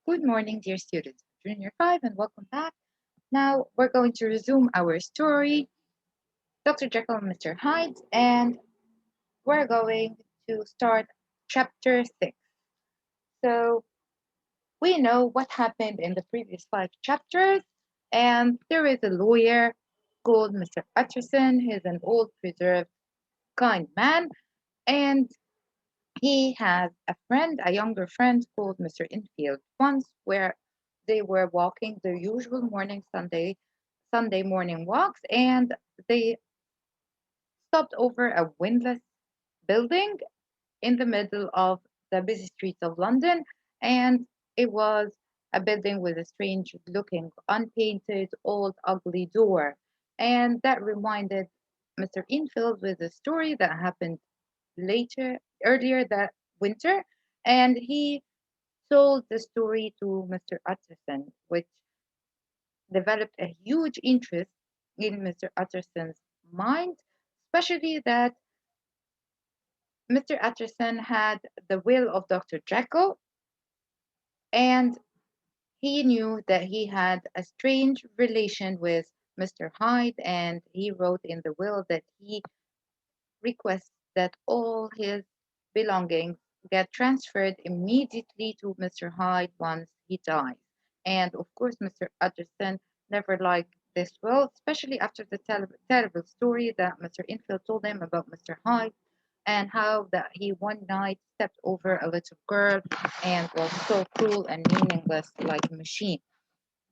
Good morning, dear students of Junior 5, and welcome back. Now we're going to resume our story, Dr. Jekyll and Mr. Hyde, and we're going to start chapter 6. So we know what happened in the previous 5 chapters, and there is a lawyer called Mr. Utterson. He's an old, preserved, kind man, and he has a younger friend called Mr. Infield. Once where they were walking their usual morning Sunday morning walks, and they stopped over a windowless building in the middle of the busy streets of London, and it was a building with a strange looking, unpainted, old, ugly door. And that reminded Mr. Infield with a story that happened earlier that winter, and he told the story to Mr. Utterson, which developed a huge interest in Mr. Utterson's mind, especially that Mr. Utterson had the will of Dr. Jekyll, and he knew that he had a strange relation with Mr. Hyde, and he wrote in the will that he requests that all his belongings get transferred immediately to Mr. Hyde once he dies. And of course, Mr. Utterson never liked this will, especially after the terrible story that Mr. Infield told him about Mr. Hyde and how that he one night stepped over a little girl and was so cruel and meaningless like a machine.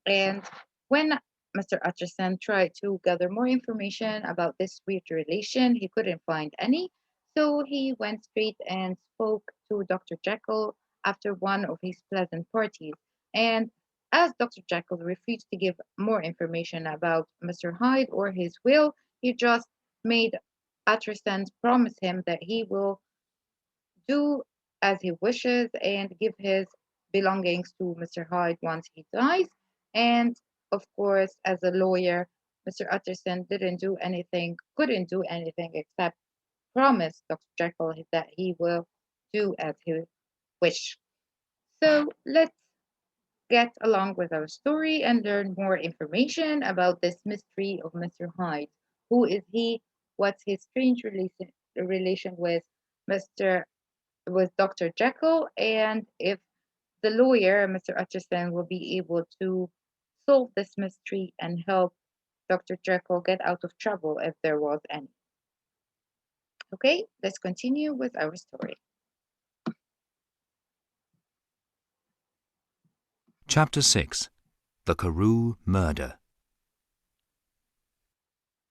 And when Mr. Utterson tried to gather more information about this weird relation, he couldn't find any. So he went straight and spoke to Dr. Jekyll after one of his pleasant parties. And as Dr. Jekyll refused to give more information about Mr. Hyde or his will, he just made Utterson promise him that he will do as he wishes and give his belongings to Mr. Hyde once he dies. And of course, as a lawyer, Mr. Utterson couldn't do anything except promise Dr. Jekyll that he will do as he wish. So let's get along with our story and learn more information about this mystery of Mr. Hyde. Who is he? What's his strange relation with Mr. with Dr. Jekyll, and if the lawyer, Mr. Utterson, will be able to solve this mystery and help Dr. Jekyll get out of trouble if there was any. Okay, let's continue with our story. Chapter 6. The Karoo Murder.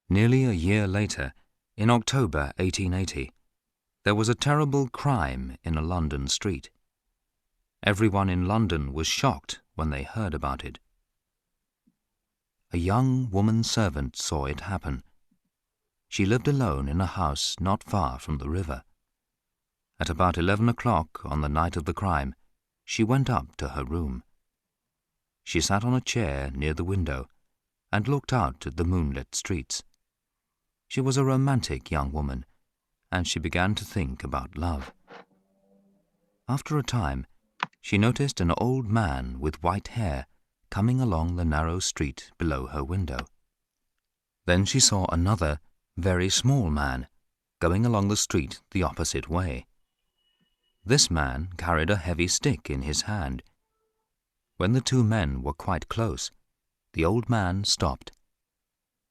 Nearly a year later, in October 1880, there was a terrible crime in a London street. Everyone in London was shocked when they heard about it. A young woman servant saw it happen. She lived alone in a house not far from the river. At about 11 o'clock on the night of the crime, she went up to her room. She sat on a chair near the window and looked out at the moonlit streets. She was a romantic young woman, and she began to think about love. After a time, she noticed an old man with white hair coming along the narrow street below her window. Then she saw another, very small man going along the street the opposite way. This man carried a heavy stick in his hand. When the two men were quite close, the old man stopped.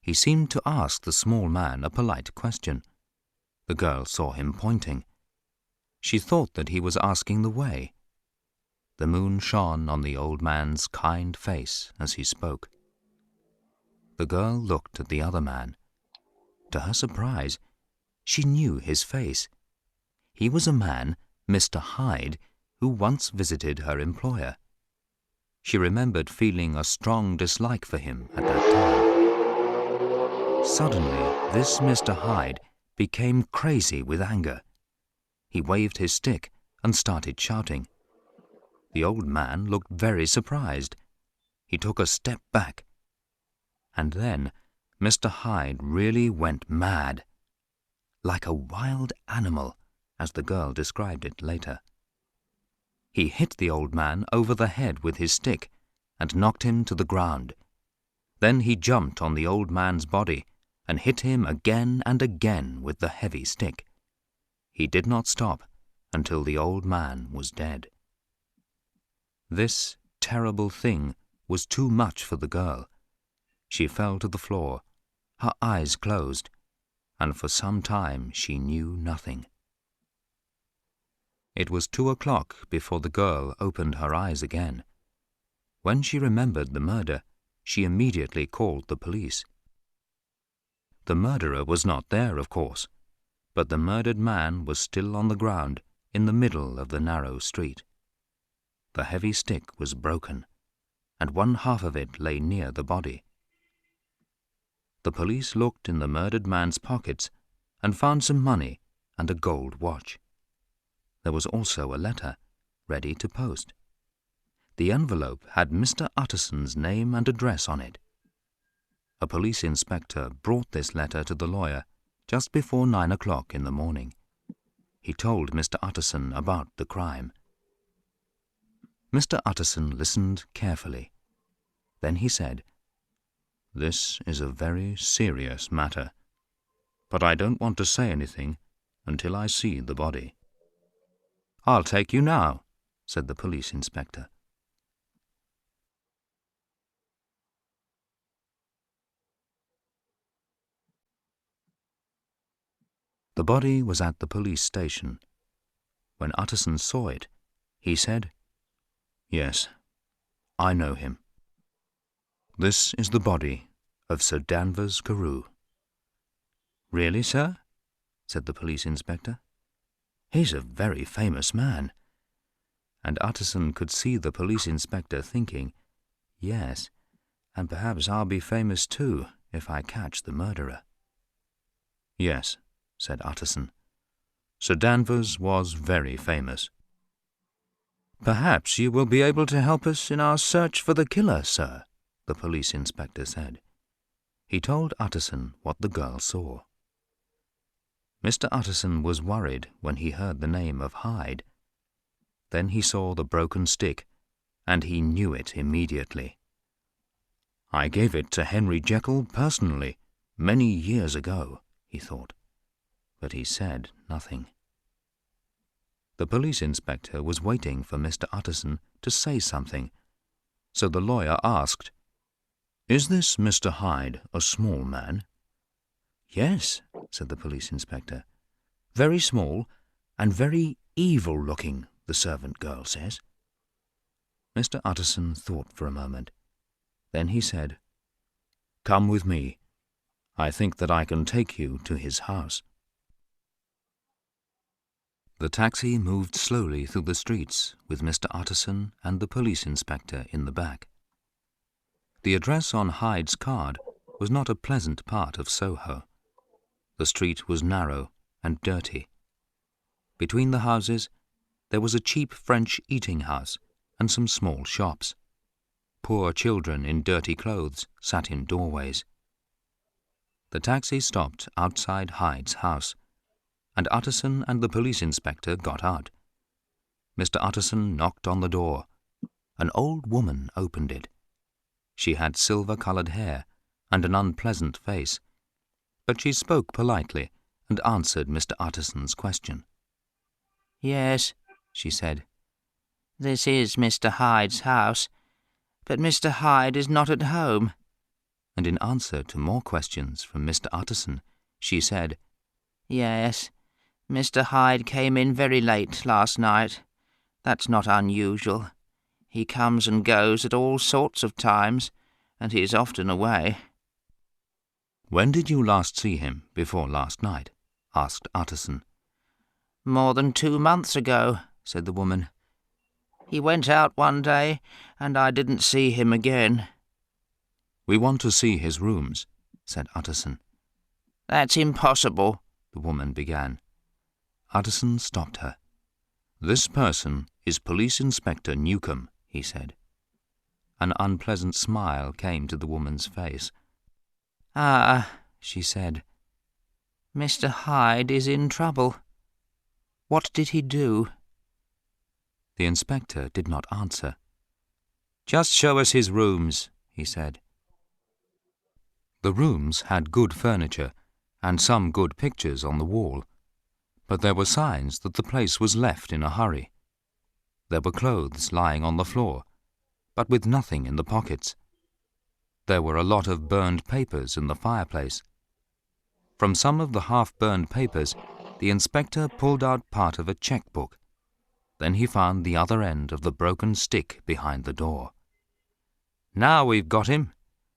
He seemed to ask the small man a polite question. The girl saw him pointing. She thought that he was asking the way. The moon shone on the old man's kind face as he spoke. The girl looked at the other man. To her surprise, she knew his face. He was a man, Mr. Hyde, who once visited her employer. She remembered feeling a strong dislike for him at that time. Suddenly, this Mr. Hyde became crazy with anger. He waved his stick and started shouting. The old man looked very surprised. He took a step back. And then Mr. Hyde really went mad, like a wild animal, as the girl described it later. He hit the old man over the head with his stick and knocked him to the ground. Then he jumped on the old man's body and hit him again and again with the heavy stick. He did not stop until the old man was dead. This terrible thing was too much for the girl. She fell to the floor, her eyes closed, and for some time she knew nothing. It was 2 o'clock before the girl opened her eyes again. When she remembered the murder, she immediately called the police. The murderer was not there, of course, but the murdered man was still on the ground in the middle of the narrow street. The heavy stick was broken, and one half of it lay near the body. The police looked in the murdered man's pockets and found some money and a gold watch. There was also a letter, ready to post. The envelope had Mr. Utterson's name and address on it. A police inspector brought this letter to the lawyer just before 9 o'clock in the morning. He told Mr. Utterson about the crime. Mr. Utterson listened carefully. Then he said, "This is a very serious matter, but I don't want to say anything until I see the body." "I'll take you now," said the police inspector. The body was at the police station. When Utterson saw it, he said, "Yes, I know him. This is the body of Sir Danvers Karoo." "Really, sir?" said the police inspector. "He's a very famous man." And Utterson could see the police inspector thinking, "Yes, and perhaps I'll be famous too if I catch the murderer." "Yes," said Utterson. "Sir Danvers was very famous." "Perhaps you will be able to help us in our search for the killer, sir," the police inspector said. He told Utterson what the girl saw. Mr. Utterson was worried when he heard the name of Hyde. Then he saw the broken stick, and he knew it immediately. "I gave it to Henry Jekyll personally, many years ago," he thought, but he said nothing. The police inspector was waiting for Mr. Utterson to say something, so the lawyer asked, "Is this Mr. Hyde a small man?" "Yes," said the police inspector. "Very small and very evil-looking, the servant girl says." Mr. Utterson thought for a moment. Then he said, "Come with me. I think that I can take you to his house." The taxi moved slowly through the streets with Mr. Utterson and the police inspector in the back. The address on Hyde's card was not a pleasant part of Soho. The street was narrow and dirty. Between the houses, there was a cheap French eating house and some small shops. Poor children in dirty clothes sat in doorways. The taxi stopped outside Hyde's house, and Utterson and the police inspector got out. Mr. Utterson knocked on the door. An old woman opened it. She had silver-coloured hair and an unpleasant face, but she spoke politely and answered Mr. Utterson's question. "Yes," she said, "this is Mr. Hyde's house, but Mr. Hyde is not at home." And in answer to more questions from Mr. Utterson, she said, "Yes, Mr. Hyde came in very late last night. That's not unusual. He comes and goes at all sorts of times, and he is often away." "When did you last see him before last night?" asked Utterson. "More than 2 months ago," said the woman. "He went out one day, and I didn't see him again." "We want to see his rooms," said Utterson. "That's impossible," the woman began. Utterson stopped her. "This person is Police Inspector Newcombe," he said. An unpleasant smile came to the woman's face. "Ah," she said, "Mr. Hyde is in trouble. What did he do?" The inspector did not answer. "Just show us his rooms," he said. The rooms had good furniture and some good pictures on the wall, but there were signs that the place was left in a hurry. There were clothes lying on the floor, but with nothing in the pockets. There were a lot of burned papers in the fireplace. From some of the half-burned papers, the inspector pulled out part of a checkbook. Then he found the other end of the broken stick behind the door. "Now we've got him,"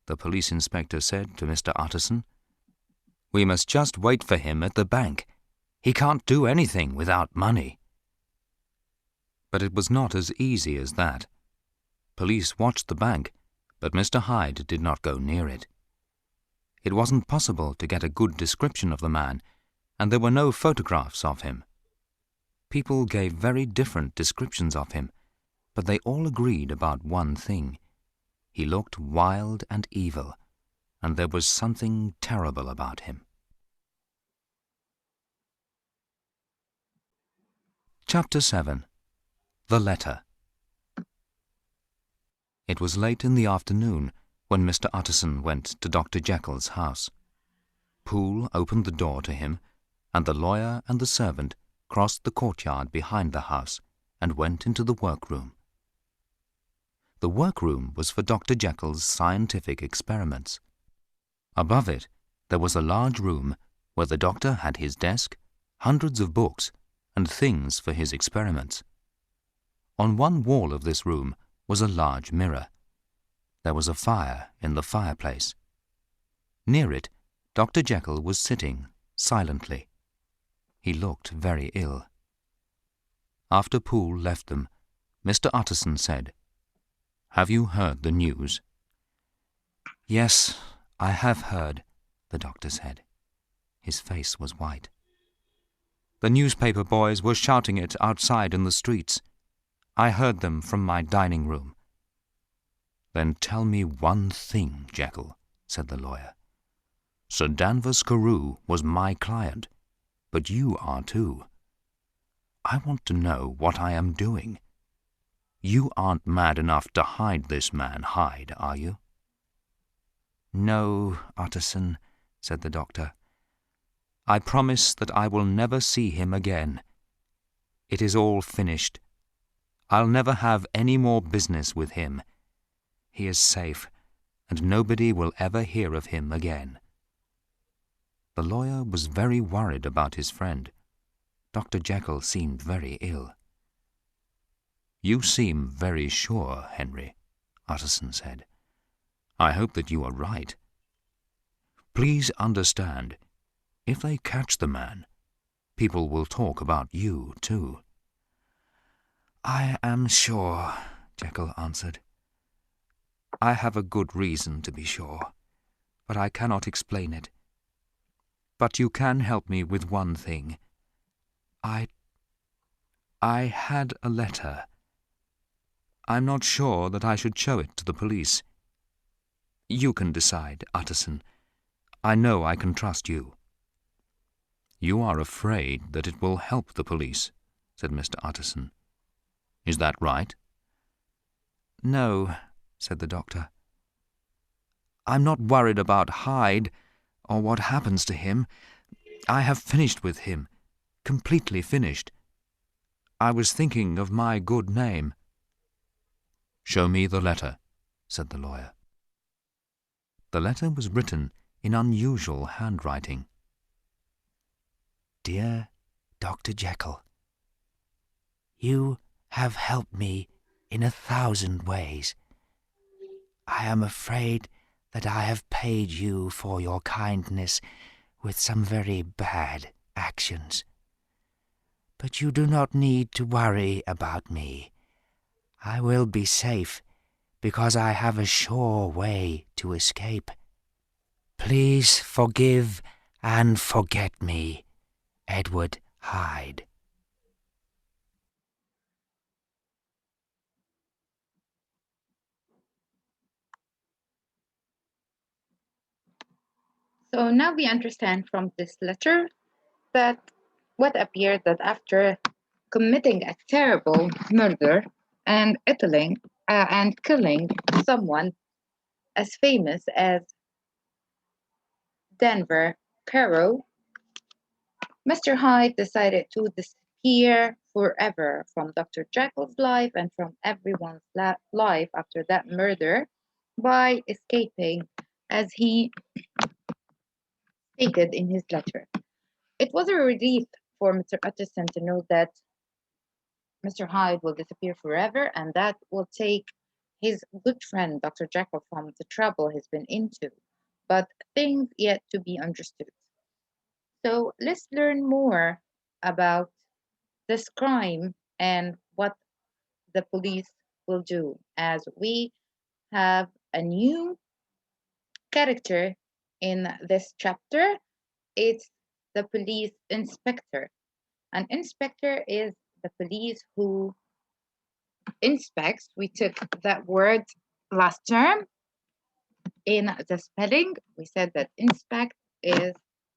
the police inspector said to Mr. Utterson. "We must just wait for him at the bank. He can't do anything without money." But it was not as easy as that. Police watched the bank, but Mr. Hyde did not go near it. It wasn't possible to get a good description of the man, and there were no photographs of him. People gave very different descriptions of him, but they all agreed about one thing. He looked wild and evil, and there was something terrible about him. Chapter 7. The Letter. It was late in the afternoon when Mr. Utterson went to Dr. Jekyll's house. Poole opened the door to him, and the lawyer and the servant crossed the courtyard behind the house and went into the workroom. The workroom was for Dr. Jekyll's scientific experiments. Above it, there was a large room where the doctor had his desk, hundreds of books, and things for his experiments. On one wall of this room was a large mirror. There was a fire in the fireplace. Near it, Dr. Jekyll was sitting, silently. He looked very ill. After Poole left them, Mr. Utterson said, "Have you heard the news?" "Yes, I have heard," the doctor said. His face was white. "The newspaper boys were shouting it outside in the streets. I heard them from my dining room." "Then tell me one thing, Jekyll," said the lawyer. "Sir Danvers Karoo was my client, but you are too. I want to know what I am doing. You aren't mad enough to hide this man Hyde, are you?" "No, Utterson," said the doctor. "I promise that I will never see him again. It is all finished. I'll never have any more business with him. He is safe, and nobody will ever hear of him again." The lawyer was very worried about his friend. Dr. Jekyll seemed very ill. "You seem very sure, Henry," Utterson said. "I hope that you are right. Please understand, if they catch the man, people will talk about you too." "I am sure," Jekyll answered. "I have a good reason to be sure, but I cannot explain it. But you can help me with one thing. I had a letter. I'm not sure that I should show it to the police. You can decide, Utterson. I know I can trust you." "You are afraid that it will help the police," said Mr. Utterson. "Is that right?" "No," said the doctor. "I'm not worried about Hyde or what happens to him. I have finished with him, completely finished. I was thinking of my good name." "Show me the letter," said the lawyer. The letter was written in unusual handwriting. "Dear Dr. Jekyll, you have helped me in 1,000 ways. I am afraid that I have paid you for your kindness with some very bad actions. But you do not need to worry about me. I will be safe because I have a sure way to escape. Please forgive and forget me, Edward Hyde." So now we understand from this letter that what appeared that after committing a terrible murder and killing someone as famous as Denver Karoo, Mr. Hyde decided to disappear forever from Dr. Jekyll's life and from everyone's life after that murder by escaping, as he stated in his letter. It was a relief for Mr. Utterson to know that Mr. Hyde will disappear forever and that will take his good friend Dr. Jekyll from the trouble he's been into, but things yet to be understood. So let's learn more about this crime and what the police will do, as we have a new character in this chapter. It's the police inspector. An inspector is the police who inspects. We took that word last term in the spelling. We said that inspect is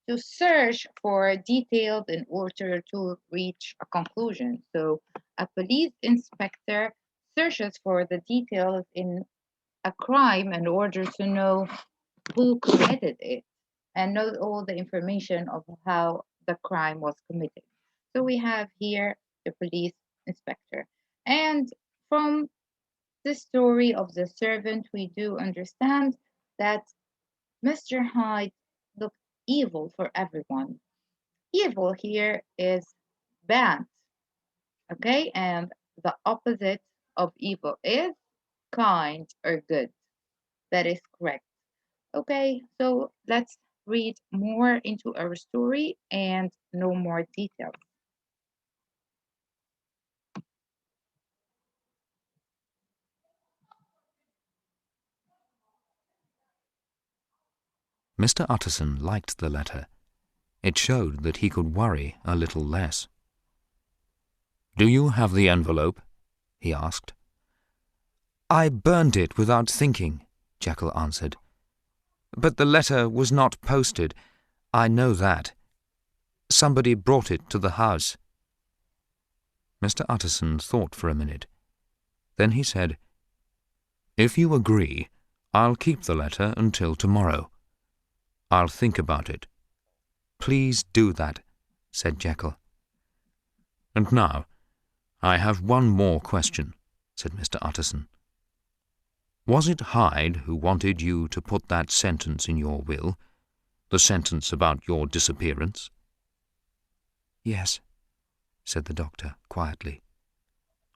to search for details in order to reach a conclusion. So a police inspector searches for the details in a crime in order to know who committed it and know all the information of how the crime was committed. So we have here the police inspector. And from the story of the servant, we do understand that Mr. Hyde looked evil for everyone. Evil here is bad, okay? And the opposite of evil is kind or good. That is correct. Okay, so let's read more into our story and know more details. Mr. Utterson liked the letter. It showed that he could worry a little less. "Do you have the envelope?" he asked. "I burned it without thinking," Jekyll answered. "But the letter was not posted. I know that. Somebody brought it to the house." Mr. Utterson thought for a minute. Then he said, "If you agree, I'll keep the letter until tomorrow. I'll think about it." "Please do that," said Jekyll. "And now, I have one more question," said Mr. Utterson. "Was it Hyde who wanted you to put that sentence in your will, the sentence about your disappearance?" "Yes," said the doctor quietly.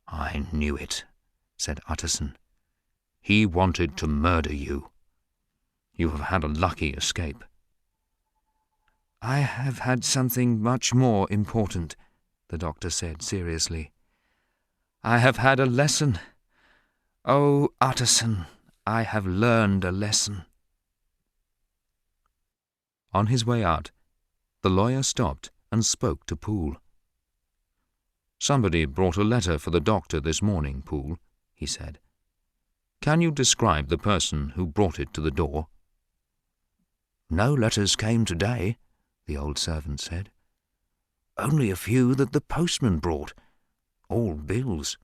"I knew it," said Utterson. "He wanted to murder you. You have had a lucky escape." "I have had something much more important," the doctor said seriously. "I have had a lesson. Oh, Utterson, I have learned a lesson." On his way out, the lawyer stopped and spoke to Poole. "Somebody brought a letter for the doctor this morning, Poole," he said. "Can you describe the person who brought it to the door?" "No letters came today," the old servant said. "Only a few that the postman brought. All bills."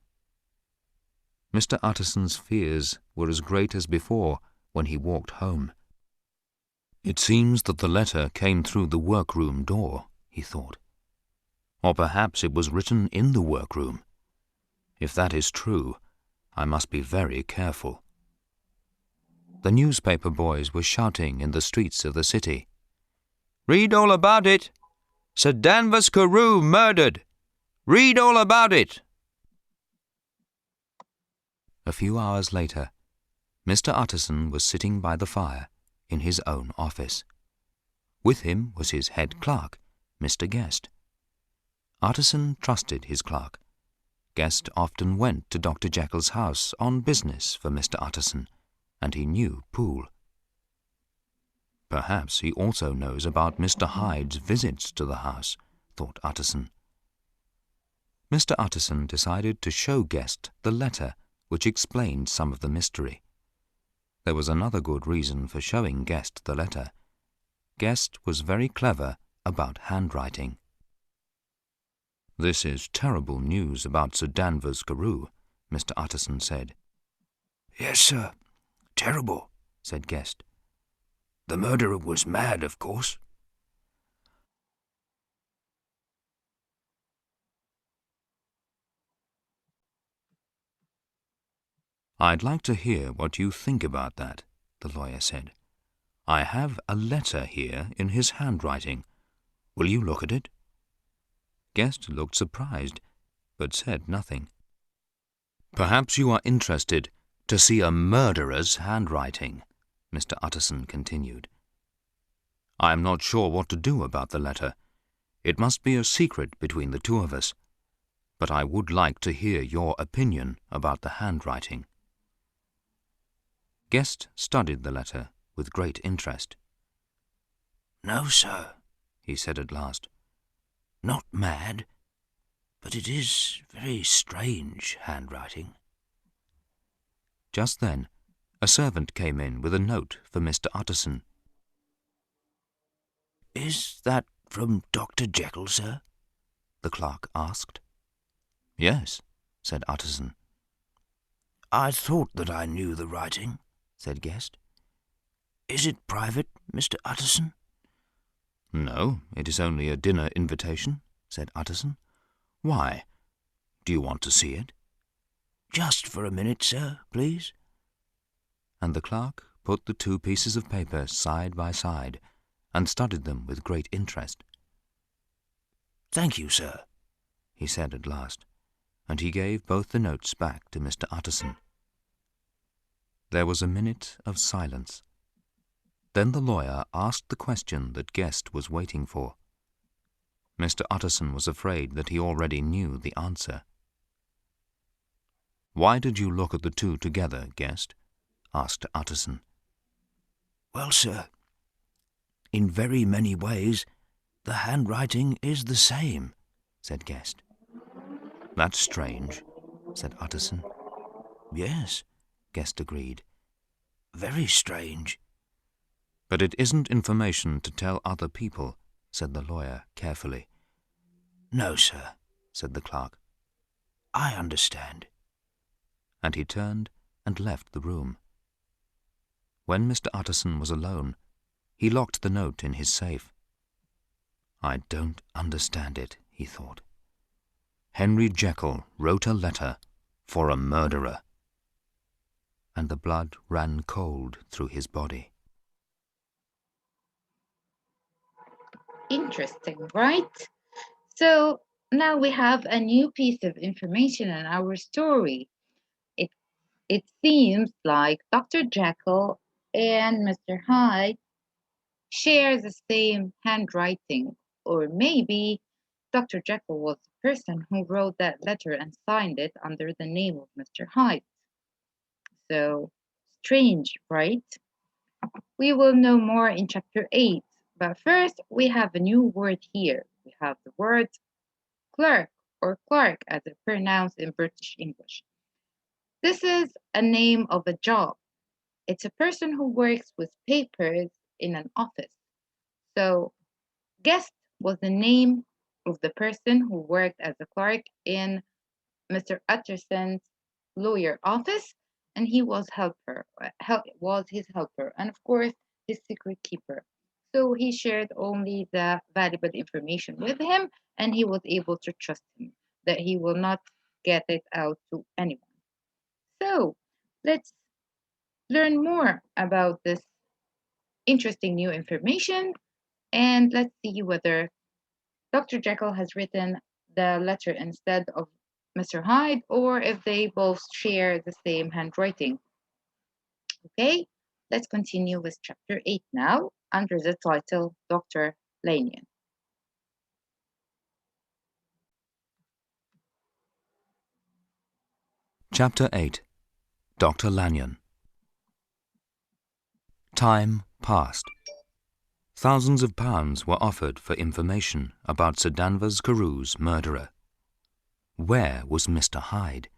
Mr. Utterson's fears were as great as before when he walked home. "It seems that the letter came through the workroom door," he thought. "Or perhaps it was written in the workroom. If that is true, I must be very careful." The newspaper boys were shouting in the streets of the city. "Read all about it! Sir Danvers Karoo murdered! Read all about it!" A few hours later, Mr. Utterson was sitting by the fire in his own office. With him was his head clerk, Mr. Guest. Utterson trusted his clerk. Guest often went to Dr. Jekyll's house on business for Mr. Utterson, and he knew Poole. "Perhaps he also knows about Mr. Hyde's visits to the house," thought Utterson. Mr. Utterson decided to show Guest the letter which explained some of the mystery. There was another good reason for showing Guest the letter. Guest was very clever about handwriting. "This is terrible news about Sir Danvers Karoo," Mr. Utterson said. "Yes, sir. Terrible," said Guest. "The murderer was mad, of course." "I'd like to hear what you think about that," the lawyer said. "I have a letter here in his handwriting. Will you look at it?" Guest looked surprised, but said nothing. "Perhaps you are interested to see a murderer's handwriting," Mr. Utterson continued. "I am not sure what to do about the letter. It must be a secret between the two of us. But I would like to hear your opinion about the handwriting." Guest studied the letter with great interest. "No, sir," he said at last. "Not mad, but it is very strange handwriting." Just then, a servant came in with a note for Mr. Utterson. "Is that from Dr. Jekyll, sir?" the clerk asked. "Yes," said Utterson. "I thought that I knew the writing," said Guest. "Is it private, Mr. Utterson?" "No, it is only a dinner invitation," said Utterson. "Why? Do you want to see it?" "Just for a minute, sir, please." And the clerk put the two pieces of paper side by side and studied them with great interest. "Thank you, sir," he said at last, and he gave both the notes back to Mr. Utterson. There was a minute of silence. Then the lawyer asked the question that Guest was waiting for. Mr. Utterson was afraid that he already knew the answer. "Why did you look at the two together, Guest?" asked Utterson. "Well, sir, in very many ways the handwriting is the same," said Guest. "That's strange," said Utterson. "Yes," Guest agreed. "Very strange." "But it isn't information to tell other people," said the lawyer carefully. "No, sir," said the clerk. "I understand." And he turned and left the room. When Mr. Utterson was alone, he locked the note in his safe. "I don't understand it," he thought. "Henry Jekyll wrote a letter for a murderer." And the blood ran cold through his body. Interesting, right? So now we have a new piece of information in our story. It seems like Dr. Jekyll and Mr. Hyde share the same handwriting, or maybe Dr. Jekyll was the person who wrote that letter and signed it under the name of Mr. Hyde. So strange, right? We will know more in chapter 8, but first we have a new word here. We have the word clerk or clerk as it's pronounced in British English. This is a name of a job. It's a person who works with papers in an office. So, Guest was the name of the person who worked as a clerk in Mr. Utterson's lawyer office, and he was his helper, and of course his secret keeper. So he shared only the valuable information with him, and he was able to trust him that he will not get it out to anyone. So let's learn more about this interesting new information, and let's see whether Dr. Jekyll has written the letter instead of Mr. Hyde or if they both share the same handwriting. Okay, let's continue with chapter 8 now under the title Dr. Lanyon. Chapter 8. Dr. Lanyon. Time passed. Thousands of pounds were offered for information about Sir Danvers Karoo's murderer. Where was Mr. Hyde?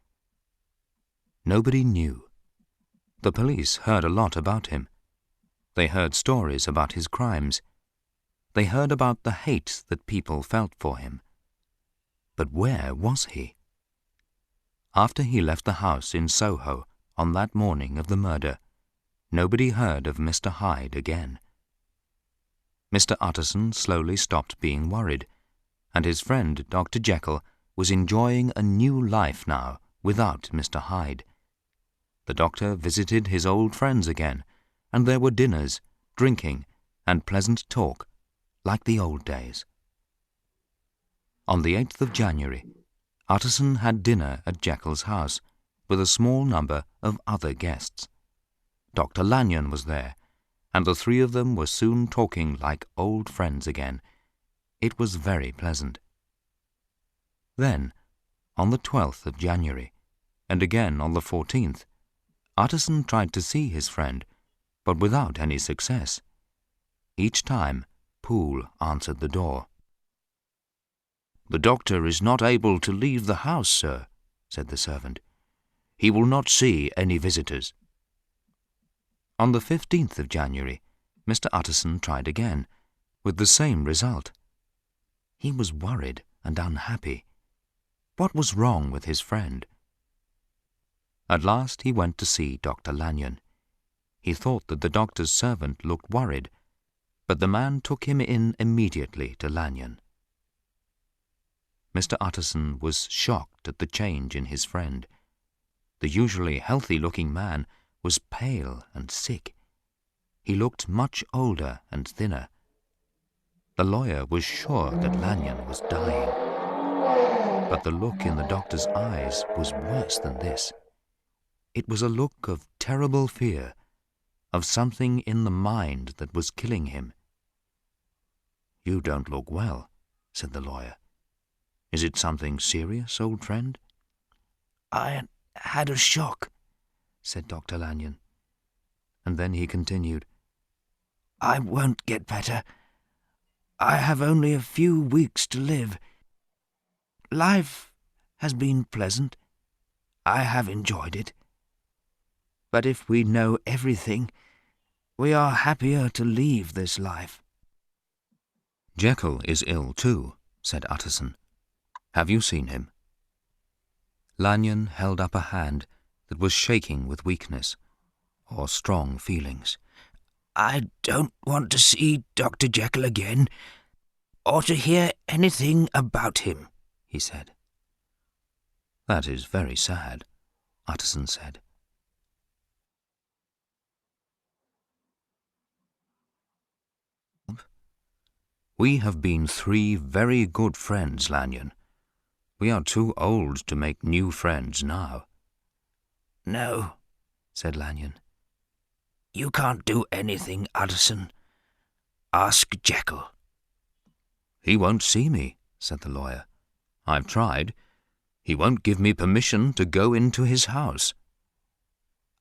Nobody knew. The police heard a lot about him. They heard stories about his crimes. They heard about the hate that people felt for him. But where was he? After he left the house in Soho on that morning of the murder, nobody heard of Mr. Hyde again. Mr. Utterson slowly stopped being worried, and his friend Dr. Jekyll was enjoying a new life now without Mr. Hyde. The doctor visited his old friends again, and there were dinners, drinking, and pleasant talk, like the old days. On the 8th of January, Utterson had dinner at Jekyll's house, with a small number of other guests. Dr. Lanyon was there, and the three of them were soon talking like old friends again. It was very pleasant. Then, on the 12th of January, and again on the 14th, Utterson tried to see his friend, but without any success. Each time, Poole answered the door. "The doctor is not able to leave the house, sir," said the servant. "He will not see any visitors." On the 15th of January, Mr. Utterson tried again, with the same result. He was worried and unhappy. What was wrong with his friend? At last he went to see Dr. Lanyon. He thought that the doctor's servant looked worried, but the man took him in immediately to Lanyon. Mr. Utterson was shocked at the change in his friend. The usually healthy-looking man was pale and sick. He looked much older and thinner. The lawyer was sure that Lanyon was dying. But the look in the doctor's eyes was worse than this. It was a look of terrible fear, of something in the mind that was killing him. "You don't look well," said the lawyer. "Is it something serious, old friend?" "I had a shock," said Dr. Lanyon. And then he continued, "I won't get better. I have only a few weeks to live. Life has been pleasant. I have enjoyed it. But if we know everything, we are happier to leave this life." "Jekyll is ill too," said Utterson. "Have you seen him?" Lanyon held up a hand that was shaking with weakness or strong feelings. "I don't want to see Dr. Jekyll again, or to hear anything about him," he said. "That is very sad," Utterson said. "We have been 3 very good friends, Lanyon. We are too old to make new friends now." "No," said Lanyon. "You can't do anything, Utterson. Ask Jekyll." "He won't see me," said the lawyer. "I've tried. He won't give me permission to go into his house."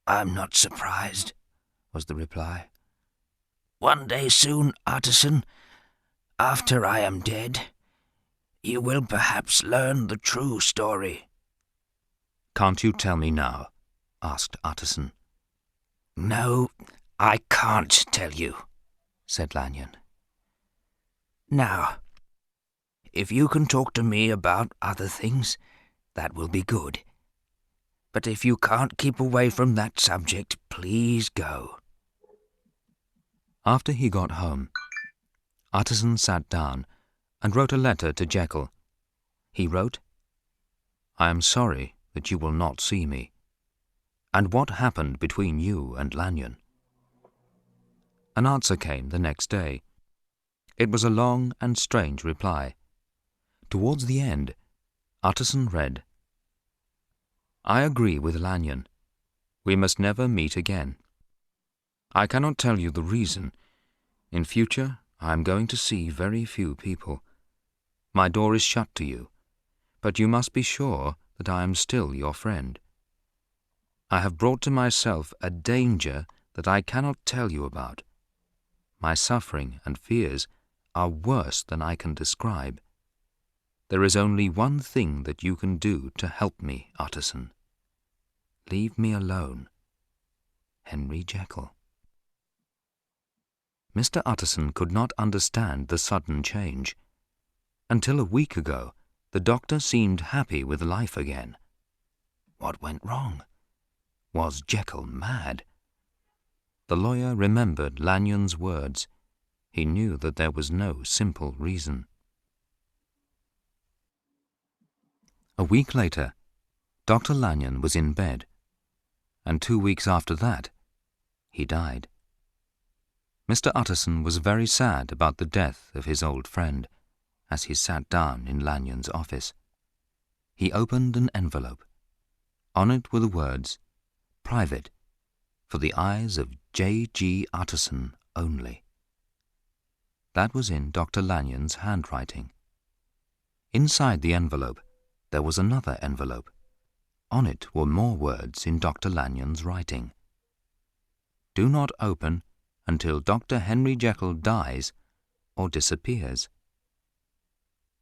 "I'm not surprised," was the reply. "One day soon, Utterson, after I am dead, you will perhaps learn the true story." "Can't you tell me now?" asked Utterson. "No, I can't tell you," said Lanyon. "Now, if you can talk to me about other things, that will be good. But if you can't keep away from that subject, please go." After he got home, Utterson sat down and wrote a letter to Jekyll. He wrote, "I am sorry that you will not see me. And what happened between you and Lanyon?" An answer came the next day. It was a long and strange reply. Towards the end, Utterson read, "I agree with Lanyon. We must never meet again. I cannot tell you the reason. In future, I am going to see very few people. My door is shut to you, but you must be sure that I am still your friend. I have brought to myself a danger that I cannot tell you about. My suffering and fears are worse than I can describe. There is only one thing that you can do to help me, Utterson. Leave me alone. Henry Jekyll." Mr. Utterson could not understand the sudden change. Until a week ago, The doctor seemed happy with life again. What went wrong? Was Jekyll mad? The lawyer remembered Lanyon's words. He knew that there was no simple reason. A week later, Dr. Lanyon was in bed, and 2 weeks after that, he died. Mr. Utterson was very sad about the death of his old friend as he sat down in Lanyon's office. He opened an envelope. On it were the words, "Private, for the eyes of J.G. Utterson only." That was in Dr. Lanyon's handwriting. Inside the envelope, there was another envelope. On it were more words in Dr. Lanyon's writing. "Do not open until Dr. Henry Jekyll dies or disappears."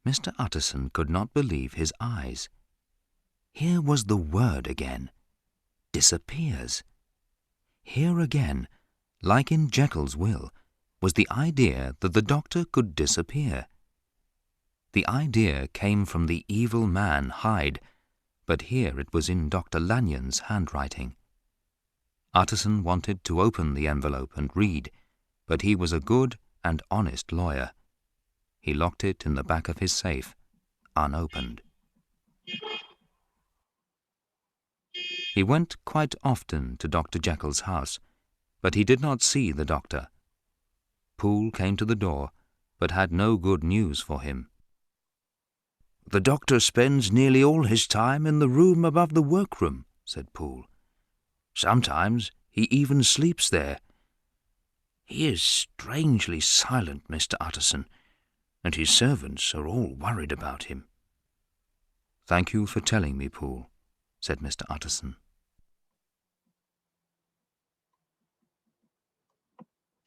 Mr. Utterson could not believe his eyes. Here was the word again, disappears. Here again, like in Jekyll's will, was the idea that the doctor could disappear. The idea came from the evil man Hyde, but here it was in Dr. Lanyon's handwriting. Utterson wanted to open the envelope and read, but he was a good and honest lawyer. He locked it in the back of his safe, unopened. He went quite often to Dr. Jekyll's house, but he did not see the doctor. Poole came to the door, but had no good news for him. "The doctor spends nearly all his time in the room above the workroom," said Poole. "Sometimes he even sleeps there. He is strangely silent, Mr. Utterson, and his servants are all worried about him." "Thank you for telling me, Poole," said Mr. Utterson.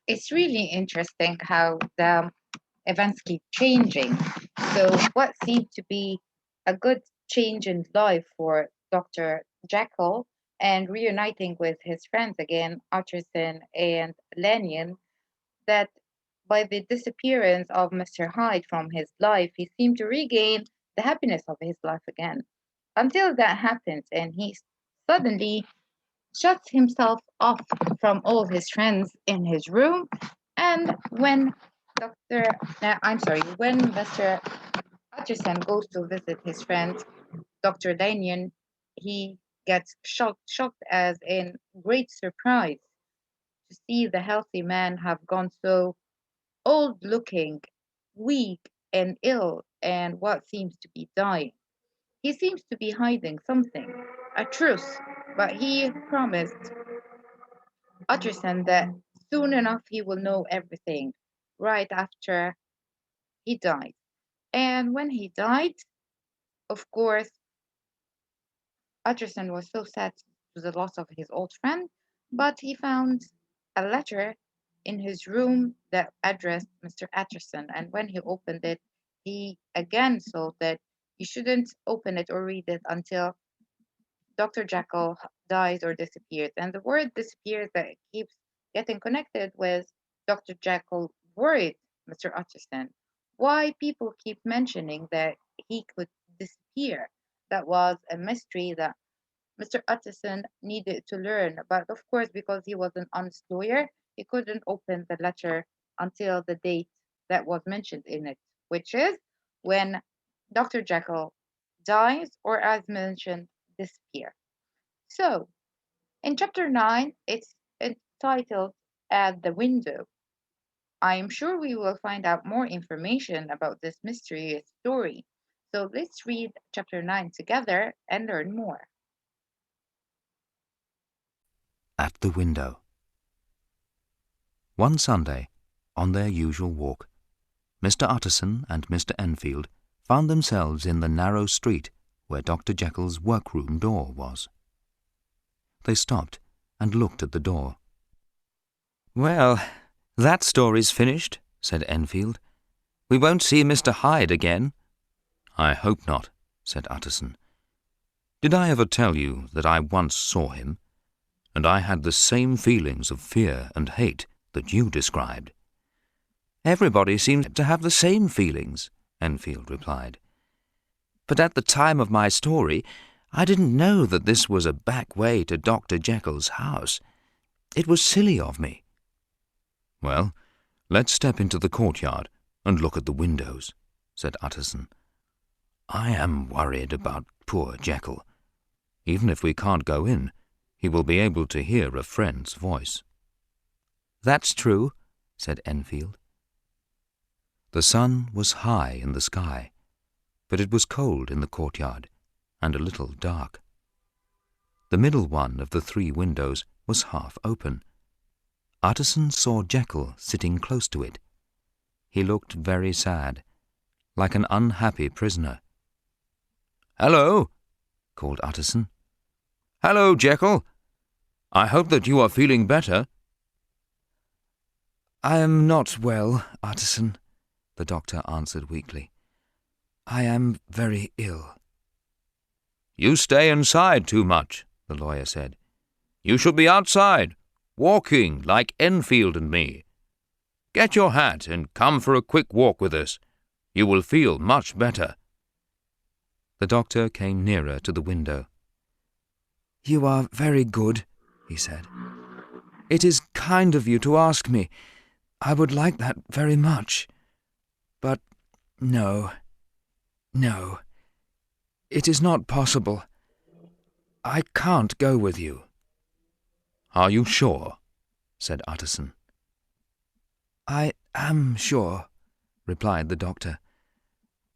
It's really interesting how the events keep changing. So what seemed to be a good change in life for Dr. Jekyll and reuniting with his friends again, Utterson and Lanyon, that by the disappearance of Mr. Hyde from his life, he seemed to regain the happiness of his life again. Until that happens and he suddenly shuts himself off from all his friends in his room. And when when Mr. Utterson goes to visit his friend, Dr. Lanyon, he gets shocked as in great surprise to see the healthy man have gone so old looking, weak and ill, and what seems to be dying. He seems to be hiding something, a truth, but he promised Utterson that soon enough he will know everything right after he died. And when he died, of course, Utterson was so sad to the loss of his old friend, but he found a letter in his room that addressed Mr. Utterson. And when he opened it, he again saw that you shouldn't open it or read it until Dr. Jekyll dies or disappears. And the word disappears that keeps getting connected with Dr. Jekyll worried Mr. Utterson. Why people keep mentioning that he could disappear? That was a mystery that Mr. Utterson needed to learn. But of course, because he was an honest lawyer, he couldn't open the letter until the date that was mentioned in it, which is when Dr. Jekyll dies, or as mentioned, disappear. So, in chapter 9, it's entitled At the Window. I am sure we will find out more information about this mysterious story. So let's read chapter 9 together and learn more. At the window. One Sunday, on their usual walk, Mr. Utterson and Mr. Enfield found themselves in the narrow street where Dr. Jekyll's workroom door was. They stopped and looked at the door. "Well, that story's finished," said Enfield. "We won't see Mr. Hyde again." "I hope not," said Utterson. "Did I ever tell you that I once saw him, and I had the same feelings of fear and hate that you described?" "Everybody seems to have the same feelings," Enfield replied. But at the time of my story, I didn't know that this was a back way to Dr. Jekyll's house. It was silly of me." "Well, let's step into the courtyard and look at the windows," said Utterson. "I am worried about poor Jekyll. Even if we can't go in, he will be able to hear a friend's voice." "That's true," said Enfield. The sun was high in the sky, but it was cold in the courtyard and a little dark. The middle one of the 3 windows was half open. Utterson saw Jekyll sitting close to it. He looked very sad, like an unhappy prisoner. "Hello," called Utterson. "Hello, Jekyll. I hope that you are feeling better." "I am not well, Utterson," the doctor answered weakly. "I am very ill." "You stay inside too much," the lawyer said. "You should be outside, walking like Enfield and me. Get your hat and come for a quick walk with us. You will feel much better." The doctor came nearer to the window. "You are very good," he said. "It is kind of you to ask me. I would like that very much. But no, it is not possible. I can't go with you." "Are you sure?" said Utterson. "I am sure," replied the doctor.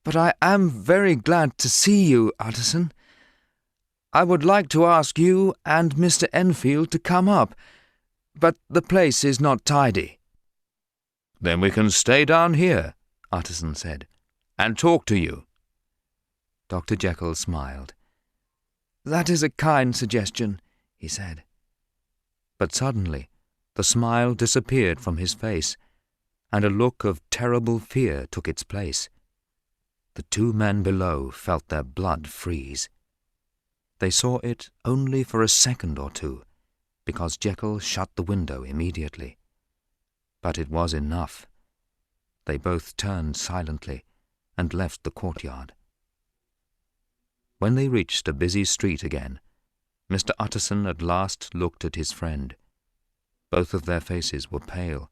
"But I am very glad to see you, Utterson. I would like to ask you and Mr. Enfield to come up, but the place is not tidy." "Then we can stay down here," Utterson said, "and talk to you." Dr. Jekyll smiled. "That is a kind suggestion," he said. But suddenly the smile disappeared from his face, and a look of terrible fear took its place. The 2 men below felt their blood freeze. They saw it only for a second or 2, because Jekyll shut the window immediately. But it was enough. They both turned silently and left the courtyard. When they reached a busy street again, Mr. Utterson at last looked at his friend. Both of their faces were pale,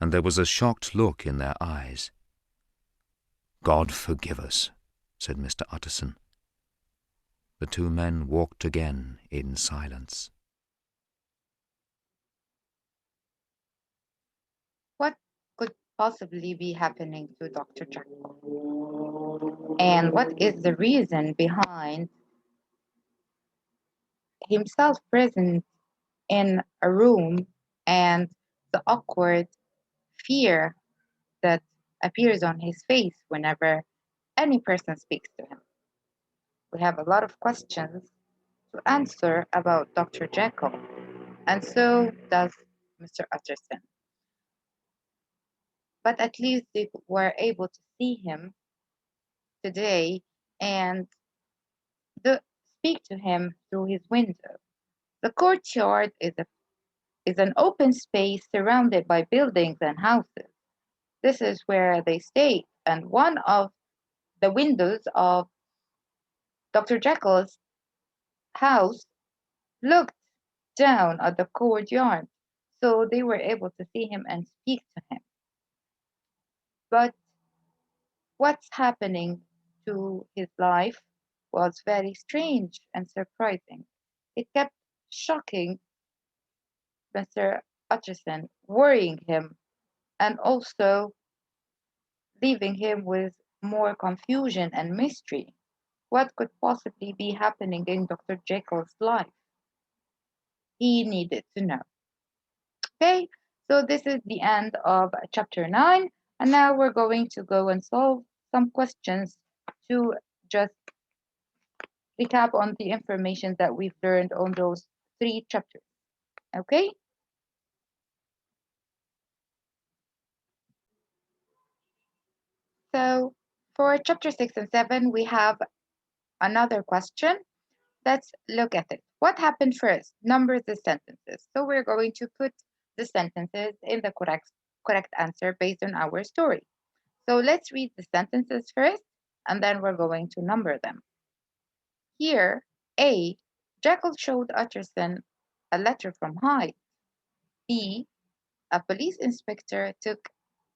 and there was a shocked look in their eyes. "God forgive us," said Mr. Utterson. The 2 men walked again in silence. What could possibly be happening to Dr. Jekyll? And what is the reason behind himself present in a room and the awkward fear that appears on his face whenever any person speaks to him? We have a lot of questions to answer about Dr. Jekyll, and so does Mr. Utterson. But at least they were able to see him today and speak to him through his window. The courtyard is an open space surrounded by buildings and houses. This is where they stayed, and one of the windows of Dr. Jekyll's house looked down at the courtyard, so they were able to see him and speak to him. But what's happening to his life was very strange and surprising. It kept shocking Mr. Utterson, worrying him, and also leaving him with more confusion and mystery. What could possibly be happening in Dr. Jekyll's life? He needed to know. Okay, so this is the end of chapter 9, and now we're going to go and solve some questions to just recap on the information that we've learned on those 3 chapters. Okay? So for chapter 6 and 7, we have another question. Let's look at it. What happened first? Number the sentences. So we're going to put the sentences in the correct answer based on our story. So let's read the sentences first, and then we're going to number them. Here, A. Jekyll showed Utterson a letter from Hyde. B. A police inspector took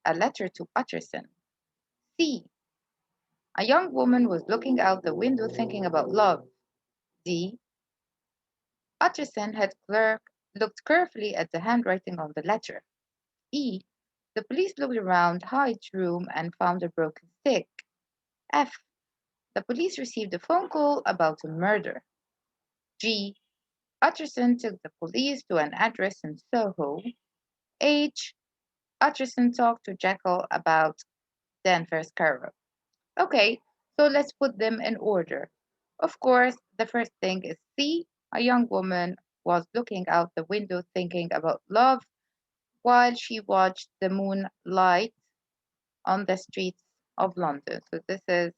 a letter to Utterson. C. A young woman was looking out the window thinking about love. D. Utterson had looked carefully at the handwriting on the letter. E. The police looked around Hyde's room and found a broken stick. F. The police received a phone call about a murder. G. Utterson took the police to an address in Soho. H. Utterson talked to Jekyll about Danvers Karoo. Okay, so let's put them in order. Of course, the first thing is C. A young woman was looking out the window thinking about love while she watched the moonlight on the streets of London. So this is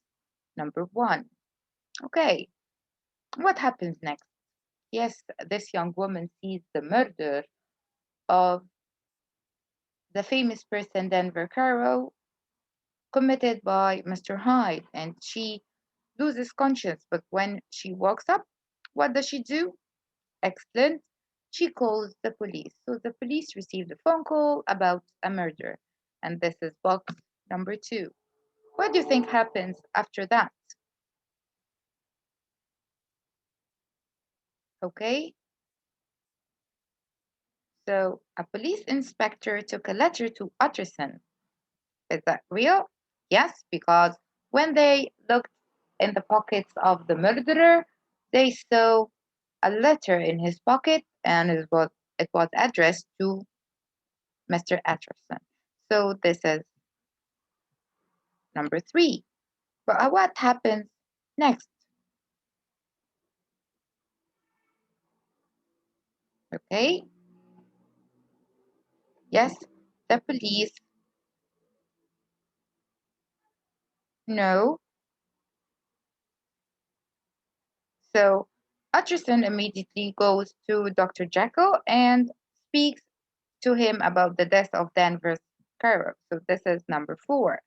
number 1. Okay, what happens next? Yes, this young woman sees the murder of the famous person Denver Karoo committed by Mr. Hyde, and she loses conscience. But when she wakes up, what does she do? Excellent. She calls the police. So the police received a phone call about a murder, and this is box number 2. What do you think happens after that? Okay, so a police inspector took a letter to Utterson. Is that real? Yes, because when they looked in the pockets of the murderer, they saw a letter in his pocket, and it was addressed to Mr. Utterson. So this is number 3. But what happens next? Okay, yes, the police know. So Utterson immediately goes to Dr. Jekyll and speaks to him about the death of Danvers Karoo. So this is number 4.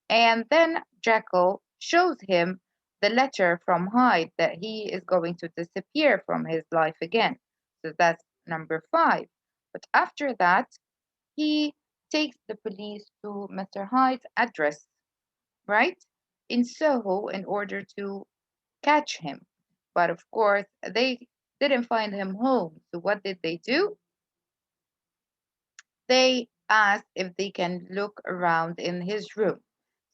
And then Jekyll shows him the letter from Hyde that he is going to disappear from his life again. So that's number 5. But after that, he takes the police to Mr. Hyde's address, right, in Soho in order to catch him. But of course, they didn't find him home. So what did they do? They asked if they can look around in his room.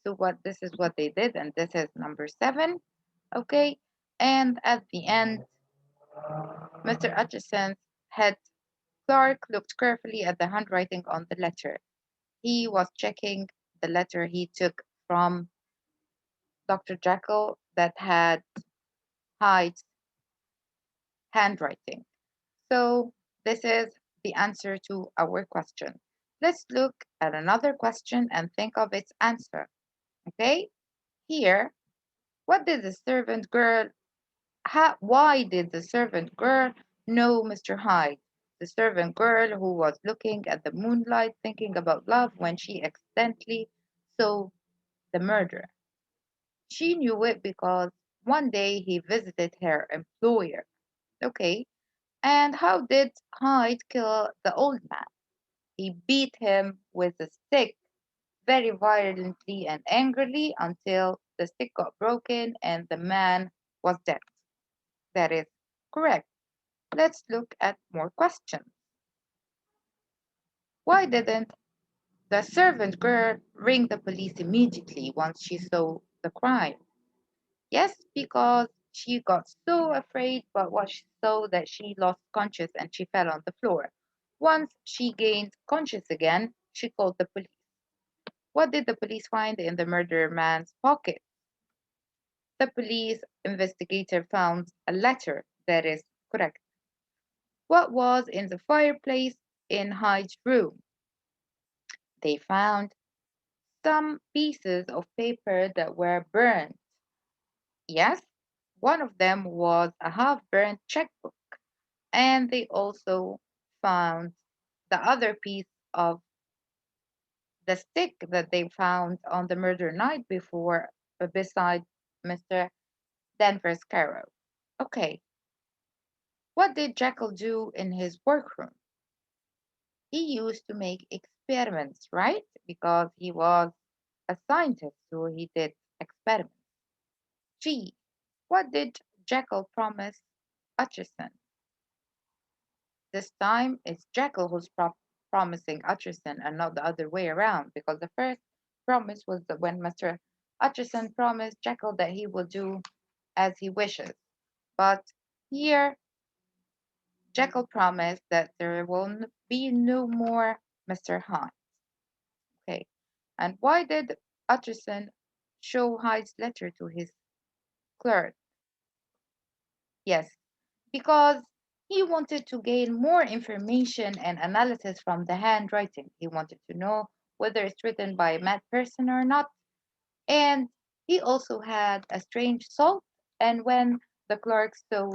So this is what they did, and this is number 7. Okay, and at the end, Mr. Utterson's head clerk looked carefully at the handwriting on the letter. He was checking the letter he took from Dr. Jekyll that had Hyde's handwriting. So this is the answer to our question. Let's look at another question and think of its answer. Okay, here, what did the servant girl why did the servant girl know Mr. Hyde? The servant girl who was looking at the moonlight thinking about love when she accidentally saw the murder. She knew it because one day he visited her employer. Okay, and how did Hyde kill the old man? He beat him with a stick very violently and angrily until the stick got broken and the man was dead. That is correct. Let's look at more questions. Why didn't the servant girl ring the police immediately once she saw the crime? Yes, because she got so afraid by what she saw that she lost conscious and she fell on the floor. Once she gained conscious again, she called the police. What did the police find in the murdered man's pocket? The police investigator found a letter. That is correct. What was in the fireplace in Hyde's room? They found some pieces of paper that were burned. Yes, one of them was a half burnt checkbook, and they also found the other piece of the stick that they found on the murder night before beside Mr. Danvers Karoo. Okay, what did Jekyll do in his workroom? He used to make experiments, right? Because he was a scientist, so he did experiments. G. What did Jekyll promise Utterson? This time it's Jekyll who's promising Utterson and not the other way around, because the first promise was that when Mr. Utterson promised Jekyll that he will do as he wishes. But here Jekyll promised that there will be no more Mr. Hyde. Okay. And why did Utterson show Hyde's letter to his clerk? Yes, because he wanted to gain more information and analysis from the handwriting. He wanted to know whether it's written by a mad person or not. And he also had a strange thought. And when the clerk saw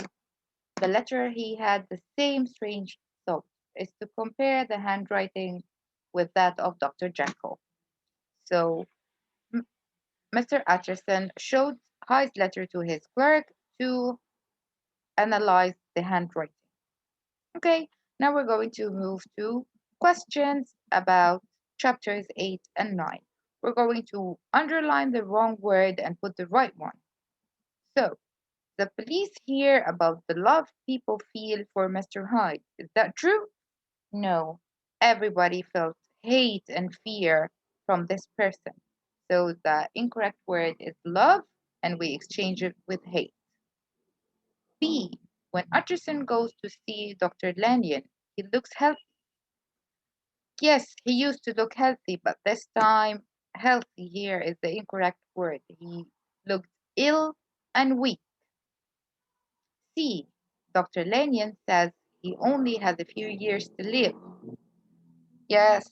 the letter, he had the same strange thought, is to compare the handwriting with that of Dr. Jekyll. So Mr. Utterson showed Hyde's letter to his clerk to analyze the handwriting. Okay, now we're going to move to questions about chapters 8 and 9. We're going to underline the wrong word and put the right one. So, the police hear about the love people feel for Mr. Hyde. Is that true? No. Everybody felt hate and fear from this person. So the incorrect word is love, and we exchange it with hate. B. When Utterson goes to see Dr. Lanyon, he looks healthy. Yes, he used to look healthy, but this time, healthy here is the incorrect word. He looked ill and weak. C. Dr. Lanyon says he only has a few years to live. Yes,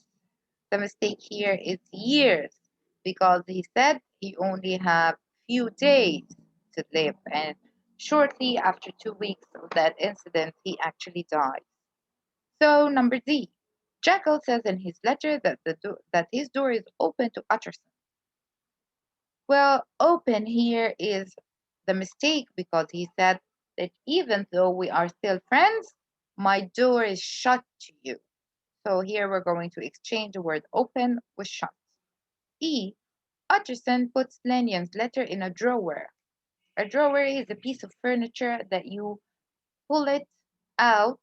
the mistake here is years, because he said he only have few days to live, and shortly after 2 weeks of that incident, he actually died. So number D, Jekyll says in his letter that that his door is open to Utterson. Well, open here is the mistake, because he said that even though we are still friends, my door is shut to you. So here we're going to exchange the word open with shut. E. Utterson puts Lanyon's letter in a drawer. A drawer is a piece of furniture that you pull it out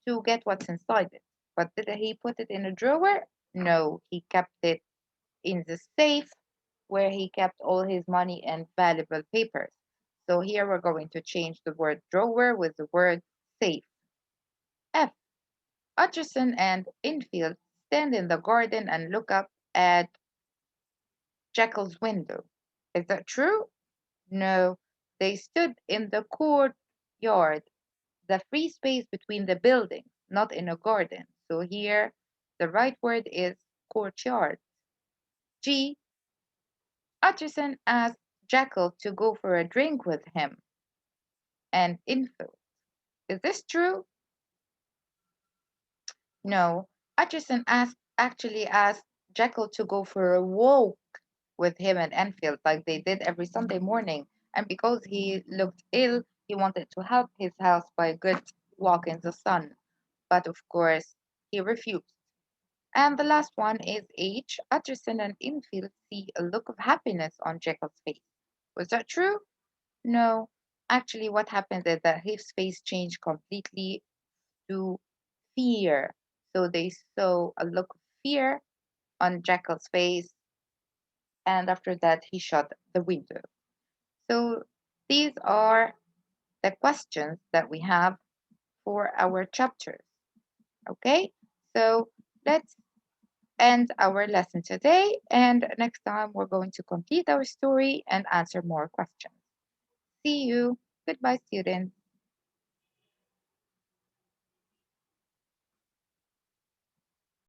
to get what's inside it. But did he put it in a drawer? No, he kept it in the safe where he kept all his money and valuable papers. So here we're going to change the word drawer with the word safe. F. Utterson and Enfield stand in the garden and look up at Jekyll's window. Is that true? No, they stood in the courtyard, the free space between the buildings, not in a garden. So here the right word is courtyard. G. Utterson asked Jekyll to go for a drink with him and Enfield. Is this true? No, Utterson actually asked Jekyll to go for a walk with him and Enfield like they did every Sunday morning. And because he looked ill, he wanted to help his house by a good walk in the sun. But of course, he refused. And the last one is H. Utterson and Enfield see a look of happiness on Jekyll's face. Was that true? No. Actually, what happened is that his face changed completely to fear. So they saw a look of fear on Jekyll's face, and after that, he shut the window. So these are the questions that we have for our chapters. Okay, so let's end our lesson today, and next time we're going to complete our story and answer more questions. See you. Goodbye, students.